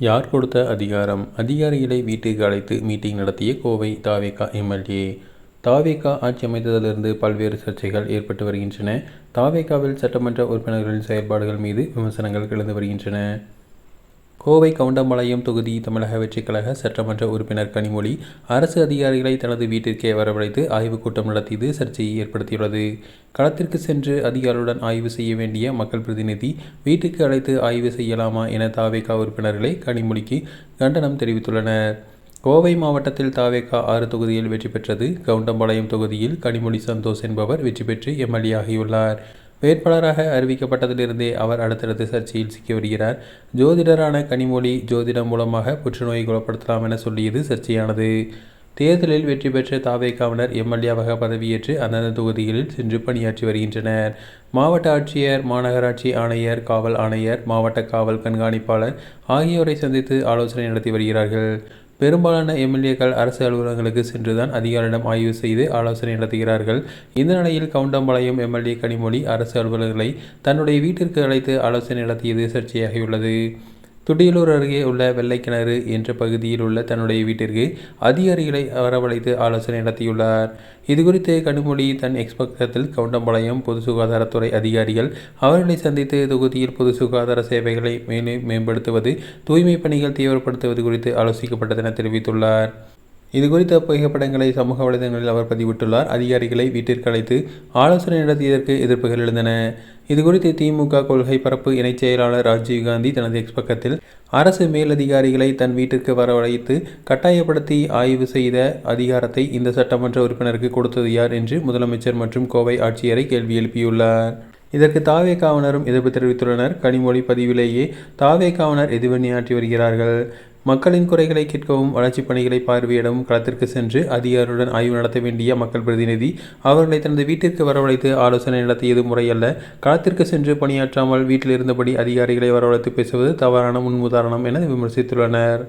யார் கொடுத்த அதிகாரம்? அதிகாரிகளை வீட்டுக்கு அழைத்து மீட்டிங் நடத்திய கோவை தவேகா எம்எல்ஏ. தவேகா ஆட்சி அமைத்ததிலிருந்து பல்வேறு சர்ச்சைகள் ஏற்பட்டு வருகின்றன. தவேகாவில் சட்டமன்ற உறுப்பினர்களின் செயல்பாடுகள் மீது விமர்சனங்கள் எழுந்து வருகின்றன. கோவை கவுண்டம்பாளையம் தொகுதி தமிழக வெற்றிக் கழக சட்டமன்ற உறுப்பினர் கனிமொழி அரசு அதிகாரிகளை தனது வீட்டிற்கே வரவழைத்து ஆய்வுக் கூட்டம் நடத்தியது சர்ச்சையை ஏற்படுத்தியுள்ளது. களத்திற்கு சென்று அதிகாரிகளுடன் ஆய்வு செய்ய வேண்டிய மக்கள் பிரதிநிதி வீட்டுக்கு அழைத்து ஆய்வு செய்யலாமா என தவேகா உறுப்பினர்களே கனிமொழிக்கு கண்டனம் தெரிவித்துள்ளனர். கோவை மாவட்டத்தில் தவேகா 6 தொகுதியில் வெற்றி பெற்றது. கவுண்டம்பாளையம் தொகுதியில் கனிமொழி சந்தோஷ் என்பவர் வெற்றி பெற்று எம்எல்ஏ ஆகியுள்ளார். வேட்பாளராக அறிவிக்கப்பட்டதிலிருந்தே அவர் அடுத்தடுத்து சர்ச்சையில் சிக்கி வருகிறார். ஜோதிடரான கனிமொழி ஜோதிடம் மூலமாக புற்றுநோயை குணப்படுத்தலாம் என சொல்லியது சர்ச்சையானது. தேர்தலில் வெற்றி பெற்ற தவேகாவினர் எம்எல்ஏவாக பதவியேற்று அந்தந்த தொகுதிகளில் சென்று பணியாற்றி வருகின்றனர். மாவட்ட ஆட்சியர், மாநகராட்சி ஆணையர், காவல் ஆணையர், மாவட்ட காவல் கண்காணிப்பாளர் ஆகியோரை சந்தித்து ஆலோசனை நடத்தி வருகிறார்கள். பெரும்பாலான எம்எல்ஏக்கள் அரசு அலுவலகங்களுக்கு சென்றுதான் அதிகாரிகளிடம் ஆய்வு செய்து ஆலோசனை நடத்துகிறார்கள். இந்த நிலையில் கவுண்டம்பாளையம் எம்எல்ஏ கனிமொழி அரசு அலுவலர்களை தன்னுடைய வீட்டிற்கு அழைத்து ஆலோசனை நடத்தியது சர்ச்சையாகியுள்ளது. துடியலூர் அருகே உள்ள வெள்ளைக்கிணறு என்ற பகுதியில் உள்ள தன்னுடைய வீட்டிற்கு அதிகாரிகளை வரவழைத்து ஆலோசனை நடத்தியுள்ளார். இதுகுறித்து கனிமொழி தன் எக்ஸ் பக்கத்தில் கவுண்டம்பாளையம் பொது சுகாதாரத்துறை அதிகாரிகள் அவர்களை சந்தித்து தொகுதியில் பொது சுகாதார சேவைகளை மேலும் மேம்படுத்துவது, தூய்மை பணிகள் தீவிரப்படுத்துவது குறித்து ஆலோசிக்கப்பட்டது என தெரிவித்துள்ளார். இதுகுறித்த புகைப்படங்களை சமூக வலைதளங்களில் அவர் பதிவிட்டுள்ளார். அதிகாரிகளை வீட்டிற்கு அழைத்து ஆலோசனை நடத்தியதற்கு எதிர்ப்புகள் எழுந்தன. இதுகுறித்து திமுக கொள்கை பரப்பு இணைச் செயலாளர் ராஜீவ்காந்தி தனது எக்ஸ் பக்கத்தில் அரசு மேலதிகாரிகளை தன் வீட்டிற்கு வரவழைத்து கட்டாயப்படுத்தி ஆய்வு செய்த அதிகாரத்தை இந்த சட்டமன்ற உறுப்பினருக்கு கொடுத்தது யார் என்று முதலமைச்சர் மற்றும் கோவை ஆட்சியரை கேள்வி எழுப்பியுள்ளார். இதற்கு தவேகாவினரும் எதிர்ப்பு தெரிவித்துள்ளனர். கனிமொழி பதிவிலேயே தவேகாவினர் எதிர்வினையாற்றி வருகிறார்கள். மக்களின் குறைகளை கேட்கவும் வளர்ச்சிப் பணிகளை பார்வையிடவும் களத்திற்கு சென்று அதிகாரியுடன் ஆய்வு நடத்த வேண்டிய மக்கள் பிரதிநிதி அவர்களை தனது வீட்டிற்கு வரவழைத்து ஆலோசனை நடத்தியது முறையல்ல. களத்திற்கு சென்று பணியாற்றாமல் வீட்டில் இருந்தபடி அதிகாரிகளை வரவழைத்து பேசுவது தவறான முன்னுதாரணம் என விமர்சித்துள்ளனர்.